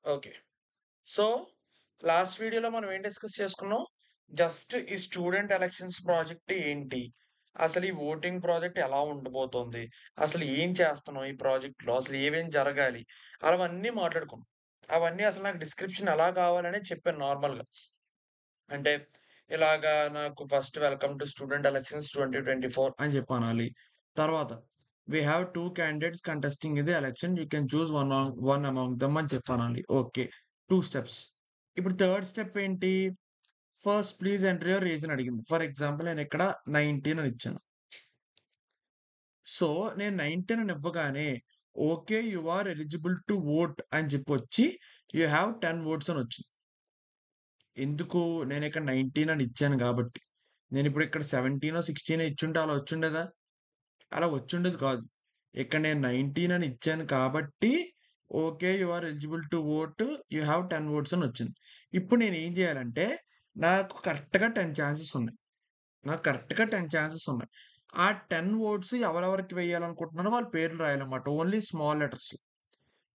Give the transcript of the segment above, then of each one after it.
Okay. So, last వీడియోలో మనం ఏం డిస్కస్ చేసుకున్నాం? జస్ట్ ఈ స్టూడెంట్ ఎలక్షన్స్ ప్రాజెక్ట్ ఏంటి? అసలు ఈ ఓటింగ్ ప్రాజెక్ట్ ఎలా ఉండబోతోంది? అసలు ఏం చేస్తున్నాం ఈ ప్రాజెక్ట్‌లో? అసలు ఏమేం జరగాలి? అవన్నీ మాట్లాడుకున్నాం. అవన్నీ అసలు నాకు డిస్క్రిప్షన్ ఎలా కావాలనే చెప్పాను నార్మల్‌గా. అంటే ఇలాగా నాకు first welcome to student elections 2024 అని చెప్పి అనాలి. తర్వాత we have 2 candidates contesting in the election. You can choose one among them అని చెప్పి అనాలి. ఓకే. 2 స్టెప్స్. ఇప్పుడు థర్డ్ స్టెప్ ఏంటి? First please enter your age అని అడిగింది. ఫర్ ఎగ్జాంపుల్ నేనిక్కడ 19 అని ఇచ్చాను. సో, నేను 19 అని ఇవ్వగానే okay. You are eligible to vote అని చెప్పొచ్చి యూ హావ్ 10 వోట్స్ అని వచ్చింది. ఎందుకు? నేనిక్కడ 19 అని ఇచ్చాను గాబట్టి. నేనిప్పుడు ఇక్కడ 17 16 ఇచ్చుంటే అలా వచ్చుండేదా? అలా వచ్చుండేది కాదు. ఇక్కడ నేను 19 అని ఇచ్చాను కాబట్టి okay. You are eligible to vote. You have 10 votes అని వచ్చింది. ఇప్పుడు నేనేం చేయాలంటే నాకు కరెక్ట్‌గా 10 ఛాన్సెస్ ఉన్నాయి. నాకు కరెక్ట్‌గా 10 ఛాన్సెస్ ఉన్నాయి. ఆ 10 వోట్స్ ఎవరెవరికి వేయాలనుకుంటున్నానో వాళ్ళ పేర్లు రాయాలన్నమాట. Only small letters.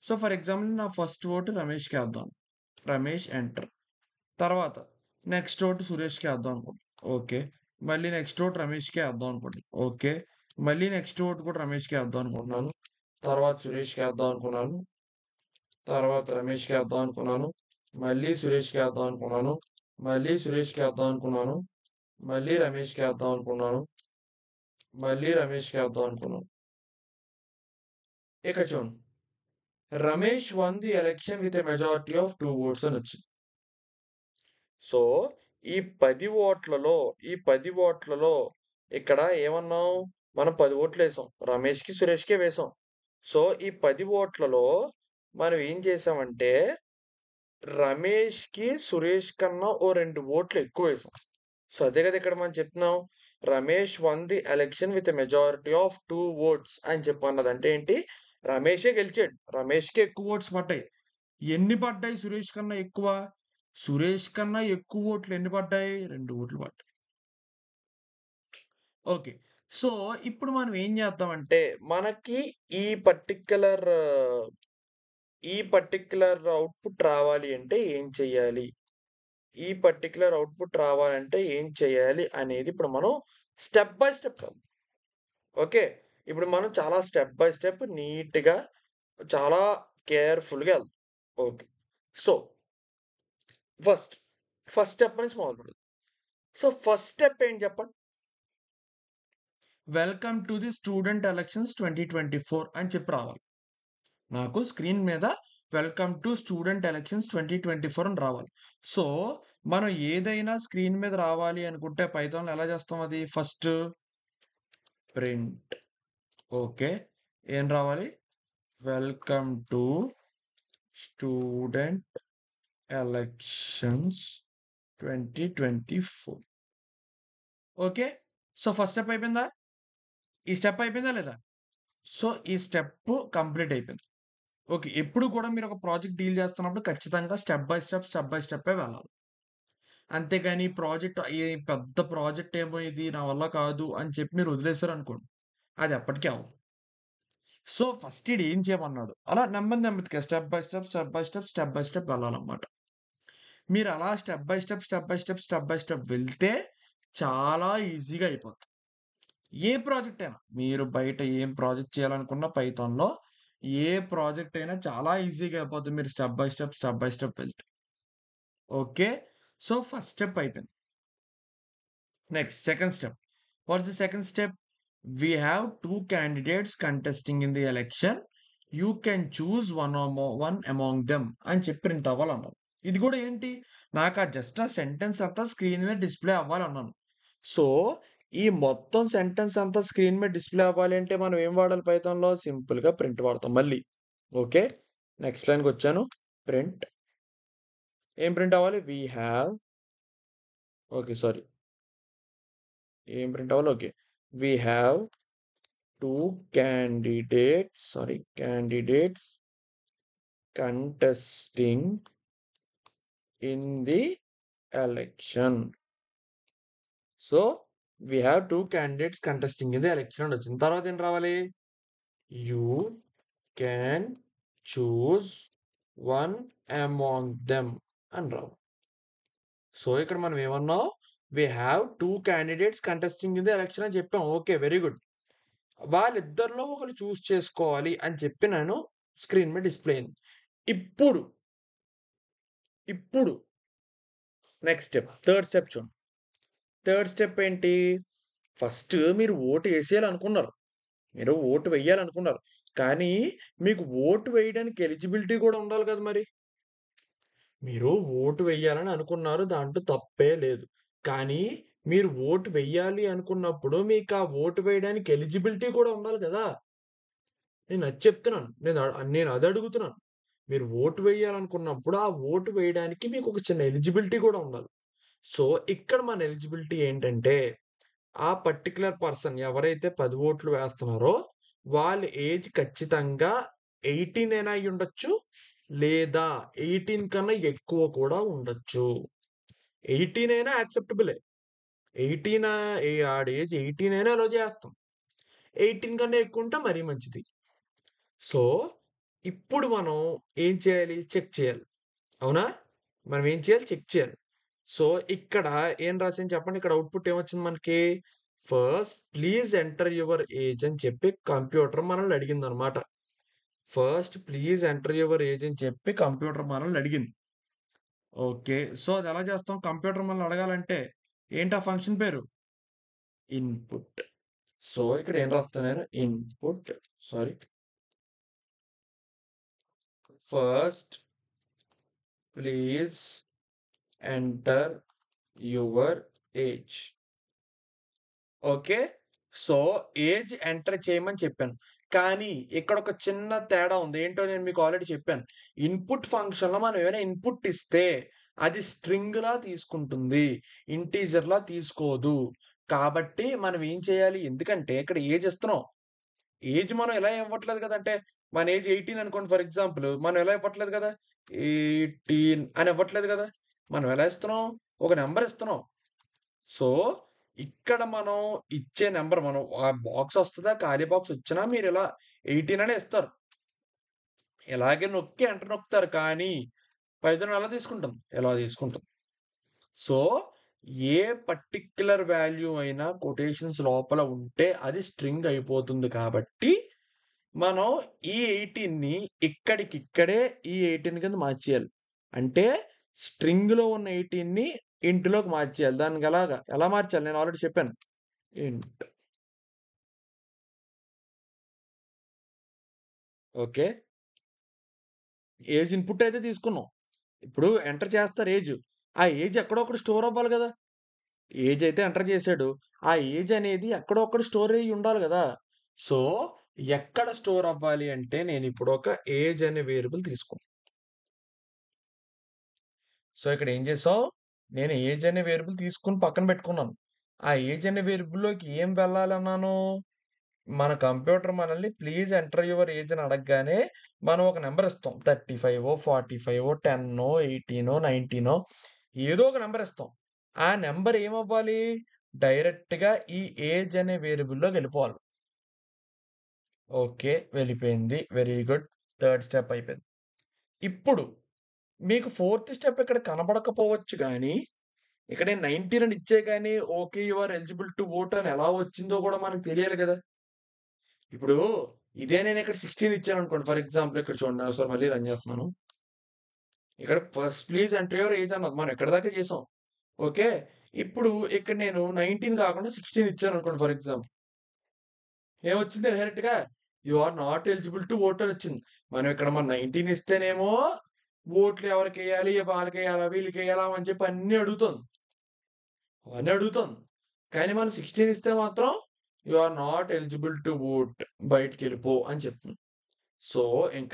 So, for example నా ఫస్ట్ ఓట్ రమేష్‌కేద్దాం. రమేష్ ఎంటర్. తర్వాత నెక్స్ట్ ఓటు సురేష్‌కి ఏద్దాం అనుకుంటున్నా. ఓకే. మళ్ళీ నెక్స్ట్ ఓటు రమేష్‌కే ఏద్దాం అనుకుంటున్నా. ఓకే. మళ్ళీ నెక్స్ట్ ఓటు కూడా రమేష్‌కే ఏద్దాం అనుకుంటున్నాను. తర్వాత సురేష్‌కి ఏద్దాం అనుకున్నాను. తర్వాత రమేష్‌కి ఏద్దాం అనుకున్నాను. మళ్ళీ సురేష్‌కి ఏద్దాం అనుకున్నాను. మళ్ళీ సురేష్‌కి ఏద్దాం అనుకున్నాను. మళ్ళీ రమేష్‌కి ఏద్దాం అనుకున్నాను. మళ్ళీ రమేష్‌కి ఏద్దాం అనుకున్నాను. ఇక్కడ చూడండి. Ramesh one the election with a majority of 2 oats అని వచ్చింది. సో, ఈ 10 ఓట్లలో, ఈ 10 ఓట్లలో ఇక్కడ ఏమన్నాం? మనం 10 ఓట్లేసాం. రమేష్‌కి, సురేష్‌కే వేసాం. సో, ఈ 10 ఓట్లలో మనం ఏం చేసామంటే, రమేష్‌కి, సురేష్ కన్నా ఓ 2 ఓట్లు ఎక్కువేసాం. సో, అదే కదా ఇక్కడ మనం చెప్తున్నాం. Ramesh one the election with a majority of 2 oats అని చెప్పన్నది. అంటే ఏంటి? రమేషే గెలిచాడు. రమేష్‌కే ఎక్కువ ఓట్స్ పడ్డాయి. ఎన్ని పడ్డాయి సురేష్ కన్నా ఎక్కువ? సురేష్ కన్నా ఎక్కువ ఓట్లు ఎన్ని పడ్డాయి? 2 ఓట్లు పడ్డాయి. ఓకే. సో, ఇప్పుడు మనం ఏం చేద్దామంటే, మనకి ఈ పర్టిక్యులర్ ఈ పర్టిక్యులర్ అవుట్‌పుట్ రావాలి అంటే ఏం చెయ్యాలి? ఈ పర్టిక్యులర్ అవుట్‌పుట్ రావాలంటే ఏం చేయాలి అనేది ఇప్పుడు మనం స్టెప్ బై స్టెప్ వెళ్దాం. ఓకే. ఇప్పుడు మనం చాలా స్టెప్ బై స్టెప్ నీట్‌గా చాలా కేర్‌ఫుల్‌గా ఎళ్దాం. Okay. So, first, first step నుంచి మొదలుపెడదాం. సో, ఫస్ట్ స్టెప్ ఏంటి చెప్పండి? Welcome to the student elections 2024 అని చెప్పి రావాలి. నాకు స్క్రీన్ మీద వెల్కమ్ టు స్టూడెంట్ ఎలక్షన్స్ 2024 అని రావాలి. సో, మనం ఏదైనా స్క్రీన్ మీద రావాలి అనుకుంటే పైథాన్‌లో ఎలా చేస్తాం అది? First print. ఓకే. ఏం రావాలి? Welcome to student elections 2024. Okay. So, first step అయిపోయిందా? ఈ స్టెప్ అయిపోయిందా లేదా? సో, ఈ స్టెప్ కంప్లీట్ అయిపోయింది. ఓకే. ఎప్పుడు కూడా మీరు ఒక ప్రాజెక్ట్ డీల్ చేస్తున్నప్పుడు ఖచ్చితంగా step by step, step by స్టెప్పే వెళ్ళాలి. అంతేగాని ప్రాజెక్ట్ పెద్ద ప్రాజెక్ట్ ఏమో ఇది నా వల్ల కాదు అని చెప్పి మీరు వదిలేసారనుకోండి. అది ఎప్పటికి అవ్వదు. సో, ఫస్ట్ ఈడు ఏం చేయమన్నాడు. అలా నెమ్మది నెమ్మదిగా step by step, step by step, step by step వెళ్ళాలన్నమాట. మీరు అలా step by step, step by step, step by step వెళ్తే చాలా ఈజీగా అయిపోద్ది. ఏ ప్రాజెక్ట్ అయినా. మీరు బయట ఏం ప్రాజెక్ట్ చేయాలనుకున్న పైథాన్‌లో ఏ ప్రాజెక్ట్ అయినా చాలా ఈజీగా అయిపోద్ది. మీరు step by step, step by step వెళ్తే. ఓకే. సో, ఫస్ట్ స్టెప్ అయిపోయింది. Next second step. What is the second step? We have 2 candidates contesting in the election. You can choose one among them అని చెప్పి print అవ్వాలన్నాను. ఇది కూడా ఏంటి? నాకు just ఆ sentence అంతా స్క్రీన్ మీద డిస్‌ప్లే అవ్వాలన్నాను. సో, ఈ మొత్తం సెంటెన్స్ అంతా స్క్రీన్ మీద డిస్‌ప్లే అవ్వాలి అంటే మనం ఏం వాడాలి పైథాన్‌లో? సింపుల్‌గా ప్రింట్ వాడతాం మళ్ళీ. ఓకే. నెక్స్ట్ లైన్‌కొచ్చాను. ప్రింట్. ఏం ప్రింట్ అవ్వాలి? We have okay. సారీ. ఏం ప్రింట్ అవ్వాలి? Okay. We have 2 candidates contesting in the election. So, we have 2 candidates contesting in the election అని వచ్చింది. తర్వాత ఏం రావాలి? You can choose one among them అని రావు. సో ఇక్కడ మనం ఏమన్నాం, we have 2 candidates contesting in the election అని చెప్పాం. Okay, very good. వాళ్ళిద్దరిలో ఒకరు చూస్ చేసుకోవాలి అని చెప్పి నేను స్క్రీన్ మీద డిస్ప్లే అయింది. ఇప్పుడు ఇప్పుడు నెక్స్ట్ స్టెప్, థర్డ్ స్టెప్ చూడండి. థర్డ్ స్టెప్ ఏంటి? ఫస్ట్ మీరు ఓటు వేసేయాలనుకున్నారు, మీరు ఓటు వేయాలనుకున్నారు, కానీ మీకు ఓటు వేయడానికి ఎలిజిబిలిటీ కూడా ఉండాలి కదా మరి. మీరు ఓటు వెయ్యాలని అనుకున్నారు, దాంట్లో తప్పే లేదు. కానీ మీరు ఓటు వెయ్యాలి అనుకున్నప్పుడు మీకు ఆ ఓటు వేయడానికి ఎలిజిబిలిటీ కూడా ఉండాలి కదా. నేను అది చెప్తున్నాను. నేను అది అడుగుతున్నాను. మీరు ఓటు వేయాలనుకున్నప్పుడు ఆ ఓటు వేయడానికి మీకు ఒక చిన్న ఎలిజిబిలిటీ కూడా ఉండాలి. సో ఇక్కడ మన ఎలిజిబిలిటీ ఏంటంటే, ఆ పర్టిక్యులర్ పర్సన్ ఎవరైతే 10 ఓట్లు వేస్తున్నారో వాళ్ళ ఏజ్ ఖచ్చితంగా 18 అయినా అయ్యుండొచ్చు, లేదా 18 కన్నా ఎక్కువ కూడా ఉండొచ్చు. 18 అయినా యాక్సెప్టబులే. 18 ఆడి ఏజ్ 18 అయినా అలౌ చేస్తాం. 18 కన్నా ఎక్కువ ఉంటే మరీ మంచిది. సో, ఇప్పుడు మనం ఏం చేయాలి? చెక్ చేయాలి. అవునా? మనం ఏం చేయాలి? చెక్ చేయాలి. సో, ఇక్కడ ఏం రాసింది చెప్పండి? ఇక్కడ అవుట్‌పుట్ ఏమొచ్చింది మనకి? First please enter your age అని చెప్పి కంప్యూటర్ మనల్ని అడిగిందనమాట. First please enter your age అని చెప్పి కంప్యూటర్ మనల్ని అడిగింది. ఓకే. సో, అదెలా చేస్తాం? కంప్యూటర్ మనల్ని అడగాలంటే ఏంటి ఆ ఫంక్షన్ పేరు? ఇన్‌పుట్. సో, ఇక్కడ ఏం రాస్తాను నేను? Input sorry. First please enter your age. Okay. So, age enter చేయమని చెప్పాను. కానీ ఇక్కడ ఒక చిన్న తేడా ఉంది. ఏంటో నేను మీకు ఆల్రెడీ చెప్పాను. ఇన్‌పుట్ ఫంక్షన్‌లో మనం ఏమైనా ఇన్‌పుట్ ఇస్తే అది స్ట్రింగ్‌లా తీసుకుంటుంది. ఇంటీజర్‌లా తీసుకోదు. కాబట్టి మనం ఏం చేయాలి? ఎందుకంటే ఇక్కడ ఏజ్ ఇస్తున్నాం. ఏజ్ మనం ఇలా ఇవ్వట్లేదు కదా! అంటే మన ఏజ్ 18 అనుకోండి ఫర్ ఎగ్జాంపుల్. మనం ఇలా ఇవ్వట్లేదు కదా! 18 అని ఇవ్వట్లేదు కదా! మనం ఎలా ఇస్తున్నాం? ఒక నంబర్ ఇస్తున్నాం. సో, ఇక్కడ మనం ఇచ్చే నంబర్ మనం ఆ బాక్స్ వస్తదా? ఖాళీ బాక్స్ వచ్చినా మీరిలా 18 అనే ఇస్తారు. ఇలాగే నొక్కి ఎంటర్ నొక్కుతారు. కానీ పైథాన్ ఎలా తీసుకుంటాం? ఇలా తీసుకుంటాం. సో, ఏ పర్టిక్యులర్ వాల్యూ అయినా కొటేషన్స్ లోపల ఉంటే అది స్ట్రింగ్ అయిపోతుంది కాబట్టి, మనం ఈ 18ని ఇక్కడికిక్కడే ఈ 18 కింద మార్చేయాలి. అంటే స్ట్రింగ్‌లో ఉన్న 18ని ఇంట్‌లోకి మార్చేయాలి. దానికెలాగా? ఎలా మార్చాలి? నేను ఆల్రెడీ చెప్పాను. ఇంట్. ఓకే. ఏజ్ ఇన్‌పుట్ అయితే తీసుకున్నాం. ఇప్పుడు ఎంటర్ చేస్తారు ఏజ్. ఆ ఏజ్ ఎక్కడో అక్కడ స్టోర్ అవ్వాలి గదా! ఏజ్ అయితే ఎంటర్ చేసాడు. ఆ ఏజ్ అనేది ఎక్కడో అక్కడ స్టోర్ అయ్యి ఉండాలి గదా! సో, ఎక్కడ స్టోర్ అవ్వాలి అంటే నేనిప్పుడు ఒక ఏజ్ అనే వేరియబుల్ తీసుకున్నా. సో, ఇక్కడ ఏం చేసాం? నేను ఏజ్ అనే వేరియబుల్ తీసుకొని పక్కన పెట్టుకున్నాను. ఆ ఏజ్ అనే వేరియబుల్‌లోకి ఏం వెళ్ళాలన్నాను? మన కంప్యూటర్ మనల్ని ప్లీజ్ ఎంటర్ యువర్ ఏజ్ అని అడగగానే మనం ఒక నంబర్ ఇస్తాం. 35 45 10 18 19 ఏదో ఒక నంబర్ ఇస్తాం. ఆ నంబర్ ఏమవ్వాలి? డైరెక్ట్‌గా ఈ ఏజ్ అనే వేరియబుల్‌లోకి వెళ్ళిపోవాలి. ఓకే. వెళ్ళిపోయింది. Very good. థర్డ్ స్టెప్ అయిపోయింది. ఇప్పుడు మీకు ఫోర్త్ స్టెప్ ఇక్కడ కనబడకపోవచ్చు గానీ, ఇక్కడ నేను 19 అని ఇచ్చే గానీ, okay you are eligible to vote అని ఎలా వచ్చిందో గూడా మనకు తెలియాలి గదా! ఇప్పుడు ఇదే నేనిక్కడ 16 ఇచ్చాననుకోండి ఫర్ ఎగ్జాంపుల్ ఇక్కడ చూడండి. ఒకసారి మళ్ళీ రన్ చేస్తున్నాను. ఇక్కడ first please enter your age అన్నది. మనం ఎక్కడి దాకా చేసాం. ఓకే. ఇప్పుడు ఇక్కడ నేను 19 కాకుండా 16 ఇచ్చాననుకోండి ఫర్ ఎగ్జాంపుల్. ఏమొచ్చింది డైరెక్ట్‌గా you are not eligible to vote అనొచ్చింది. మనం ఇక్కడ 19 ఇస్తేనేమో ఓట్లు ఎవరికెయ్యాలి, వాళ్ళకెయ్యాలా, వీళ్ళకెయ్యాలా అని చెప్పి అన్నీ అడుగుతోంది. అవన్నీ అడుగుతోంది. కానీ మనం 16 ఇస్తే మాత్రం you are not eligible to vote బయటికెళ్ళిపో అని చెప్తుంది. సో,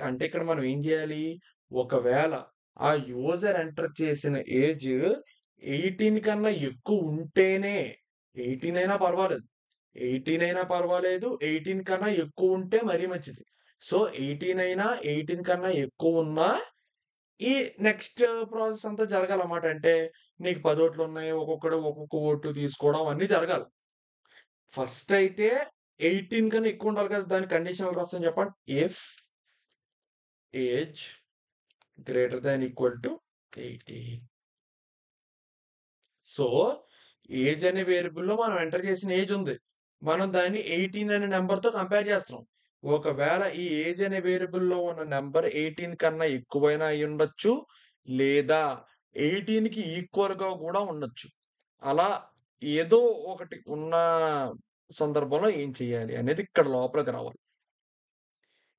అంటే ఇక్కడ మనం ఏం జేయాలి? ఒకవేళ ఆ యూజర్ ఎంటర్ చేసిన ఏజ్ 18 కన్నా ఎక్కువుంటేనే 18 అయినా పర్వాలేదు. 18 అయినా పర్వాలేదు. 18 కన్నా ఎక్కువుంటే మరీ మంచిది. సో, 18 అయినా, 18 కన్నా ఎక్కువున్నా ఈ నెక్స్ట్ ప్రాసెస్ అంతా జరగాలన్నమాట. అంటే నీకు 10 ఓట్లున్నాయి. ఒక్కొక్కడు ఒక్కొక్క ఓటు తీసుకోవడం అన్నీ జరగాలి. ఫస్ట్ అయితే 18 కన్నా ఎక్కువుండాలి కదా! దానికి కండిషన్ ఎలా రాస్తాం చెప్పండి? If age greater than equal to 18. So age అనే వేరియబుల్లో మనం ఎంటర్ చేసిన ఏజ్ ఉంది. మనం దాన్ని 18 అనే నెంబర్తో కంపేర్ చేస్తున్నాం. ఒకవేళ ఈ ఏజ్ అనే వేరియబుల్లో ఉన్న నెంబర్ 18 కన్నా ఎక్కువైనా అయి ఉండొచ్చు, లేదా 18కి ఈక్వల్‌గా కూడా ఉండొచ్చు. అలా ఏదో ఒకటి ఉన్న సందర్భంలో ఏం చేయాలి అనేది ఇక్కడ లోపలికి రావాలి.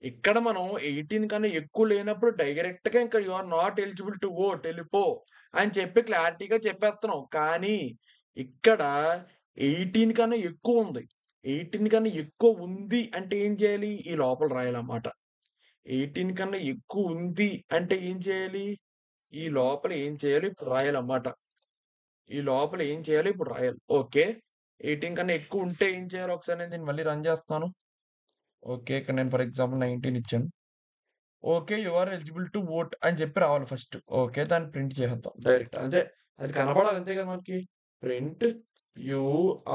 ఇక్కడ మనం 18 కన్నా ఎక్కువ లేనప్పుడు డైరెక్ట్‌గా ఇంకా you are not eligible to vote ఎళ్ళిపో అని చెప్పి క్లారిటీగా చెప్పేస్తున్నాం. కానీ ఇక్కడ 18 కన్నా ఎక్కువుంది. 18 కన్నా ఎక్కువ ఉంది అంటే ఏం చేయాలి? ఈ లోపల రాయాలన్నమాట. 18 కన్నా ఎక్కువుంది అంటే ఏం చేయాలి? ఈ లోపల ఏం చేయాలి? ఇప్పుడు రాయాలన్నమాట. ఈ లోపల ఏం చేయాలి? ఇప్పుడు రాయాలి. ఓకే. 18 కన్నా ఎక్కువుంటే ఏం చేయాలి? ఒకసారి నేను దీన్ని మళ్ళీ రన్ చేస్తున్నాను. ఓకే. ఇక్కడ నేను ఫర్ ఎగ్జాంపుల్ 19 ఇచ్చాను. Okay. You are eligible to vote అని చెప్పి రావాలి ఫస్ట్. ఓకే. దాన్ని ప్రింట్ చేసేద్దాం డైరెక్ట్. అంతే. అది కనపడాలి అంతే కదా మనకి. Print you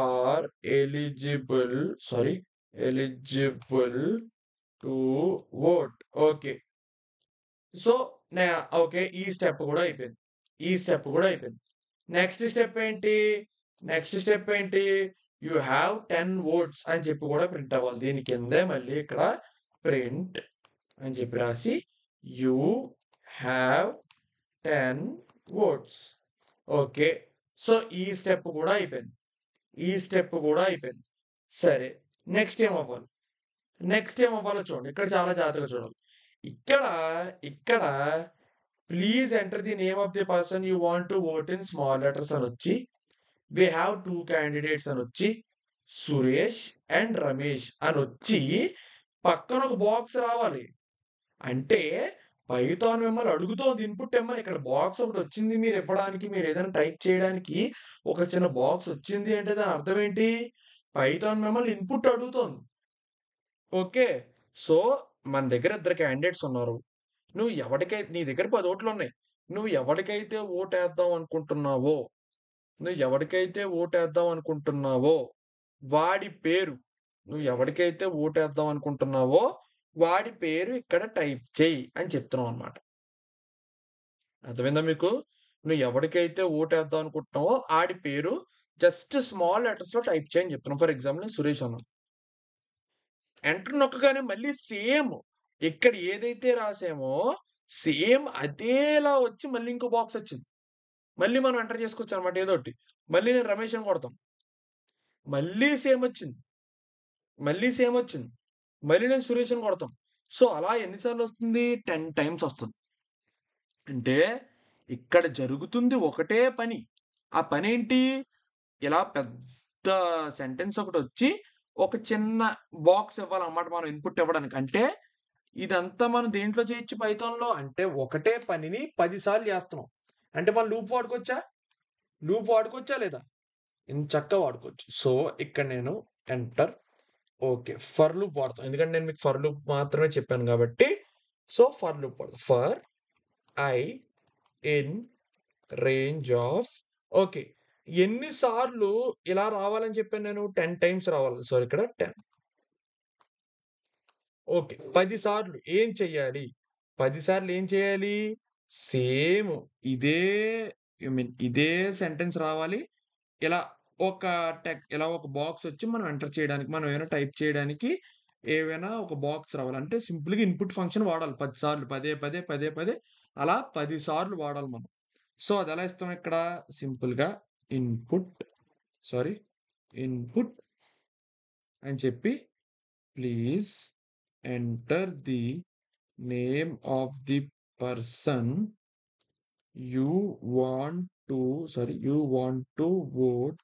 are eligible sorry eligible to vote. Okay. So, నే ఓకే. ఈ స్టెప్ కూడా అయిపోయింది. ఈ స్టెప్ కూడా అయిపోయింది. నెక్స్ట్ స్టెప్ ఏంటి? నెక్స్ట్ స్టెప్ ఏంటి? యూ హావ్ 10 వోట్స్ అని చెప్పి కూడా ప్రింట్ అవ్వాలి. దీని కిందే మళ్ళీ ఇక్కడ ప్రింట్ అని చెప్పి రాసి you have 10 oats. Okay. So, ఈ స్టెప్ కూడా అయిపోయింది. ఈ స్టెప్ కూడా అయిపోయింది. సరే. నెక్స్ట్ ఏమవ్వాలి? నెక్స్ట్ ఏమవ్వాలో చూడండి. ఇక్కడ చాలా జాగ్రత్తగా చూడాలి. ఇక్కడ, ఇక్కడ please enter the name of the person you want to vote in small letters అనొచ్చి, వి హావ్ 2 క్యాండిడేట్స్ అనొచ్చి, సురేష్ అండ్ రమేష్ అనొచ్చి, పక్కన ఒక బాక్స్ రావాలి. అంటే పైథాన్ మిమ్మల్ని అడుగుతోంది ఇన్పుట్ ఇమ్మని. ఇక్కడ బాక్స్ ఒకటొచ్చింది మీరివ్వడానికి, మీరేదైనా టైప్ చేయడానికి ఒక చిన్న బాక్స్ వచ్చింది అంటే దాని అర్థం ఏంటి? పైథాన్ మిమ్మల్ని ఇన్పుట్ అడుగుతోంది. ఓకే. సో, మన దగ్గర ఇద్దరు క్యాండిడేట్స్ ఉన్నారు. నీ దగ్గర 10 ఓట్లున్నాయి. నువ్వు ఎవడికైతే ఓటేద్దాం అనుకుంటున్నావో, నువ్వు ఎవడికైతే ఓటేద్దాం అనుకుంటున్నావో వాడి పేరు, నువ్వు ఎవడికైతే ఓటేద్దాం అనుకుంటున్నావో వాడి పేరు ఇక్కడ టైప్ చెయ్యి అని చెప్తున్నాం అన్నమాట. అర్థమైందా మీకు? నువ్వు ఎవడికైతే ఓటేద్దాం అనుకుంటున్నావో ఆడి పేరు జస్ట్ స్మాల్ లెటర్స్‌లో టైప్ చెయ్యి అని చెప్తున్నాం. ఫర్ ఎగ్జాంపుల్ నేను సురేష్ అన్నాను. ఎంటర్ నొక్కగానే మళ్ళీ సేమ్ ఇక్కడ ఏదైతే రాసామో సేమ్ అదేలా వచ్చి మళ్ళీ ఇంకో బాక్స్ వచ్చింది. మళ్ళీ మనం ఎంటర్ చేసుకోవచ్చు అన్నమాట ఏదోటి. మళ్ళీ నేను రమేష్ అని కొడతాం. మళ్ళీ సేమ్ వచ్చింది. మళ్ళీ సేమ్ వచ్చింది. మళ్ళీ నేను సురేష్ అని కొడతాం. సో, అలా ఎన్ని సార్లు వస్తుంది? 10 టైమ్స్ వస్తుంది. అంటే ఇక్కడ జరుగుతుంది ఒకటే పని. ఆ పనేంటి? ఇలా పెద్ద సెంటెన్స్ ఒకటొచ్చి ఒక చిన్న బాక్స్ ఇవ్వాలన్నమాట మనం ఇన్పుట్ ఇవ్వడానికి. అంటే ఇదంతా మనం దేంట్లో చేయొచ్చు పైథాన్‌లో? అంటే ఒకటే పనిని 10 సార్లు చేస్తున్నాం. అంటే మనం లూప్ వాడుకోవచ్చా? లూప్ వాడుకోవచ్చా లేదా? ఎంచక్కా వాడుకోవచ్చు. సో, ఇక్కడ నేను ఎంటర్ ఓకే. ఫర్ లూప్ వాడతాం. ఎందుకంటే నేను మీకు ఫర్ లూప్ మాత్రమే చెప్పాను కాబట్టి, సో, ఫర్ లూప్ వాడతాం. For I in range of okay. ఎన్ని సార్లు ఇలా రావాలని చెప్పాను నేను? 10 టైమ్స్ రావాలి. సో, ఇక్కడ 10. ఓకే. 10 సార్లు ఏం చెయ్యాలి? 10 సార్లు ఏం చేయాలి? సేమ్ ఇదే ఇదే సెంటెన్స్ రావాలి. ఇలా ఒక ఇలా ఒక బాక్స్ వచ్చి మనం ఎంటర్ చేయడానికి, మనం ఏమైనా టైప్ చేయడానికి ఏవైనా ఒక బాక్స్ రావాలి. అంటే సింపుల్‌గా ఇన్పుట్ ఫంక్షన్ వాడాలి 10 సార్లు. పదే, పదే, పదే, పదే అలా 10 సార్లు వాడాలి మనం. సో, అదెలా ఇస్తాం ఇక్కడ? సింపుల్‌గా ఇన్పుట్ సారీ ఇన్పుట్ అని చెప్పి please enter the name of the person you want to vote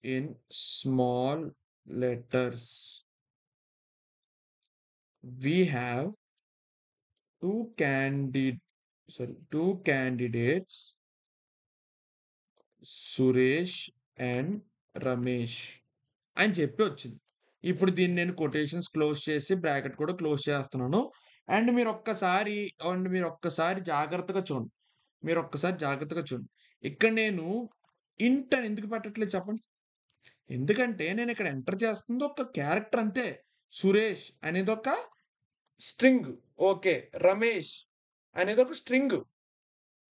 in small letters. We have two candidates, Suresh and Ramesh అని చెప్పి వచ్చింది. ఇప్పుడు దీన్ని నేను కొటేషన్స్ క్లోజ్ చేసి బ్రాకెట్ కూడా క్లోజ్ చేస్తున్నాను. అండ్ మీరొక్కసారి జాగ్రత్తగా చూడండి. మీరొక్కసారి జాగ్రత్తగా చూడండి. ఇక్కడ నేను ఇంట్ అని ఎందుకు పెట్టట్లేదు చెప్పండి? ఎందుకంటే నేను ఇక్కడ ఎంటర్ చేస్తుంది ఒక క్యారెక్టర్ అంతే. సురేష్ అనేది ఒక స్ట్రింగ్. ఓకే. రమేష్ అనేది ఒక స్ట్రింగ్.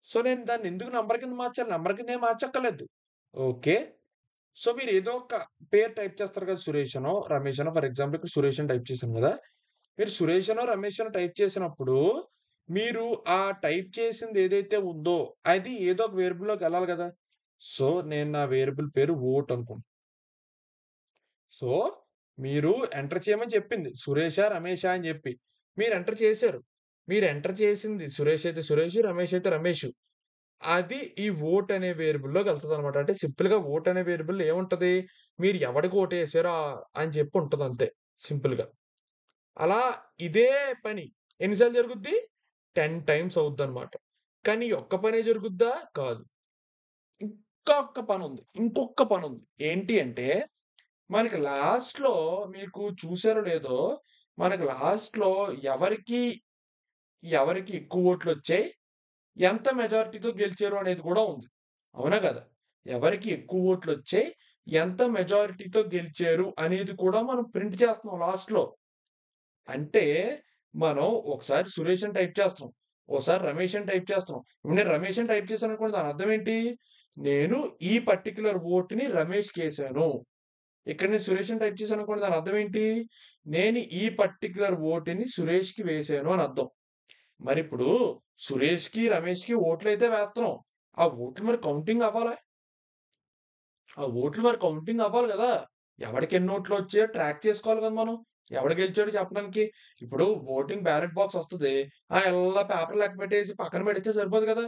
సో, నేను దాన్ని ఎందుకు నంబర్ కింద మార్చాలి? నంబర్ కింద ఏం మార్చక్కర్లేదు. ఓకే. సో, మీరు ఏదో ఒక పేరు టైప్ చేస్తారు కదా! సురేష్ అనో, రమేష్ అనో ఫర్ ఎగ్జాంపుల్ ఇక్కడ సురేష్ అని టైప్ చేశాను గదా! మీరు సురేష్ అనో, రమేష్ అనో టైప్ చేసినప్పుడు, మీరు ఆ టైప్ చేసింది ఏదైతే ఉందో, అది ఏదో ఒక వేరియబుల్‌లోకెళ్ళాలి గదా! సో, నేను నా వేరియబుల్ పేరు వోట్ అనుకుంటున్నా. సో, మీరు ఎంటర్ చేయమని చెప్పింది. సురేషా, రమేషా అని జెప్పి. మీరు ఎంటర్ చేశారు. మీరు ఎంటర్ చేసింది సురేష్ అయితే సురేషు, రమేష్ అయితే రమేషు. అది ఈ వోట్ అనే వేరియబుల్‌లోకెళ్తదనమాట. అంటే సింపుల్‌గా వోట్ అనే వేరియబుల్ ఏముంటది? మీరు ఎవడికి ఓటేసారో అని చెప్పి ఉంటదంతే సింపుల్‌గా. అలా ఇదే పని ఎన్ని సార్లు జరుగుద్ది? 10 టైమ్స్ అవుద్దనమాట. కానీ ఈ ఒక్క పనే జరుగుద్దా? కాదు. ఇంకా ఒక్క పనుంది. ఇంకొక్క పనుంది. ఏంటి అంటే మనకి లాస్ట్‌లో మీకు చూసారో లేదో, మనకి లాస్ట్‌లో ఎవరికి, ఎవరికి ఎక్కువ ఓట్లొచ్చాయి, ఎంత మెజారిటీతో గెలిచారు అనేది కూడా ఉంది. అవునా కదా! ఎవరికి ఎక్కువ ఓట్లొచ్చాయి, ఎంత మెజారిటీతో గెలిచారు అనేది కూడా మనం ప్రింట్ చేస్తున్నాం లాస్ట్‌లో. అంటే మనం ఒకసారి సురేష్ అని టైప్ చేస్తున్నాం. ఓసారి రమేష్ అని టైప్ చేస్తున్నాం. ఇప్పుడు నేను రమేష్ అని టైప్ చేశాననుకోండి దాని అర్థం ఏంటి? నేను ఈ పర్టిక్యులర్ ఓట్‌ని రమేష్‌కేసాను. ఇక్కడ నేను సురేష్ అని టైప్ చేశాననుకోండి దాని అర్థం ఏంటి? నేను ఈ పర్టిక్యులర్ ఓటుని సురేష్‌కి వేశాను అని అర్థం. మరిప్పుడు సురేష్‌కి, రమేష్‌కి ఓట్లయితే వేస్తున్నాం. ఆ ఓట్లు మరి కౌంటింగ్ అవ్వాలా? ఆ ఓట్లు మరి కౌంటింగ్ అవ్వాలి గదా! ఎవడికెన్ని ఓట్లొచ్చాయో ట్రాక్ చేసుకోవాలి గదా మనం. ఎవడు గెలిచాడో చెప్పడానికి. ఇప్పుడు ఓటింగ్ బ్యాలెట్ బాక్స్ వస్తది. ఎల్లా పేపర్ లెక్క పెట్టేసి పక్కన పెడితే సరిపోదు గదా!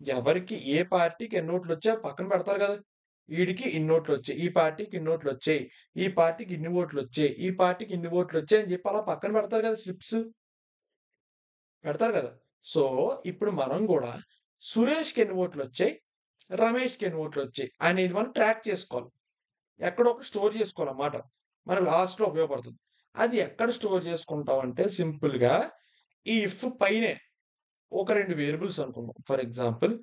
ఎవరికి ఏ పార్టీకి ఎన్ని ఓట్లొచ్చాయో పక్కన పెడతారు గదా! ఈడికి ఇన్ని ఓట్లొచ్చాయి. ఈ పార్టీకి ఇన్ని ఓట్లొచ్చాయి. ఈ పార్టీకి ఇన్ని ఓట్లొచ్చాయి. ఈ పార్టీకి ఇన్ని ఓట్లొచ్చాయి అని జెప్పి అలా పక్కన పెడతారు గదా! స్లిప్స్. పెడతారు గదా! సో, ఇప్పుడు మనం గూడా సురేష్‌కి ఎన్ని ఓట్లొచ్చాయి, రమేష్‌కి ఎన్ని ఓట్లొచ్చాయి అనేది మనం ట్రాక్ చేసుకోవాలి. ఎక్కడో ఒక స్టోర్ చేసుకోవాలన్నమాట. మన లాస్ట్‌లో ఉపయోగపడుతుంది. అది ఎక్కడ స్టోర్ చేసుకుంటామంటే సింపుల్‌గా ఈ ఇఫ్ పైనే ఒక 2 వేరియబుల్స్ అనుకుందాం. ఫర్ ఎగ్జాంపుల్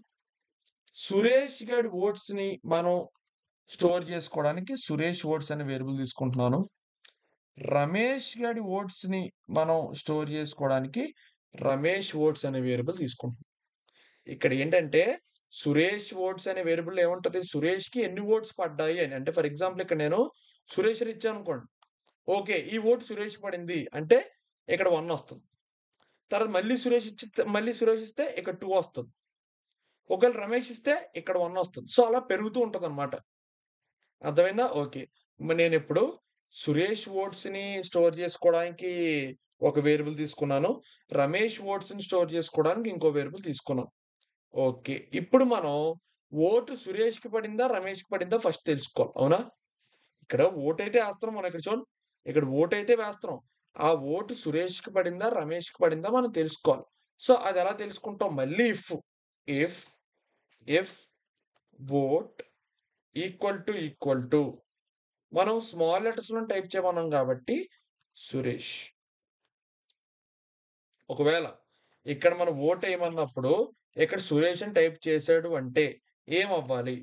సురేష్ గాడి ఓట్స్‌ని మనం స్టోర్ చేసుకోవడానికి సురేష్ ఓట్స్ అనే వేరియబుల్ తీసుకుంటున్నాను. రమేష్ గాడి ఓట్స్‌ని మనం స్టోర్ చేసుకోవడానికి రమేష్ ఓట్స్ అనే వేరియబుల్ తీసుకుంటున్నాం. ఇక్కడ ఏంటంటే సురేష్ ఓట్స్ అనే వేరియబుల్‌లో ఏముంటది? సురేష్‌కి ఎన్ని ఓట్స్ పడ్డాయి అని. అంటే ఫర్ ఎగ్జాంపుల్ ఇక్కడ నేను సురేష్ అని ఇచ్చాననుకోండి. ఓకే. ఈ ఓటు సురేష్ పడింది. అంటే ఇక్కడ 1 వస్తది. తర్వాత మళ్ళీ సురేష్ ఇస్తే ఇక్కడ 2 వస్తది. ఒకవేళ రమేష్ ఇస్తే ఇక్కడ 1 వస్తది. సో, అలా పెరుగుతూ ఉంటదన్నమాట. అర్థమైందా? ఓకే. నేనిప్పుడు సురేష్ ఓట్స్‌ని స్టోర్ చేసుకోవడానికి ఒక వేరియబుల్ తీసుకున్నాను. రమేష్ ఓట్స్‌ని స్టోర్ చేసుకోవడానికి ఇంకో వేరియబుల్ తీసుకున్నాం. ఓకే. ఇప్పుడు మనం ఓటు సురేష్‌కి పడిందా? రమేష్‌కి పడిందా? ఫస్ట్ తెలుసుకోవాలి. అవునా? ఇక్కడ ఓటైతే ఏస్తున్నాం మనం ఇక్కడ చూడండి. ఇక్కడ ఓటైతే వేస్తున్నాం. ఆ ఓటు సురేష్‌కి పడిందా? రమేష్‌కి పడిందా? మనం తెలుసుకోవాలి. సో, అదెలా తెలుసుకుంటాం? మళ్ళీ if, if vote equal to మనం స్మాల్ లెటర్స్‌లోనే టైప్ చేయమన్నాం కాబట్టి సురేష్. ఒకవేళ ఇక్కడ మనం ఓటేయమన్నప్పుడు ఇక్కడ సురేష్ అని టైప్ చేశాడు అంటే ఏమవ్వాలి?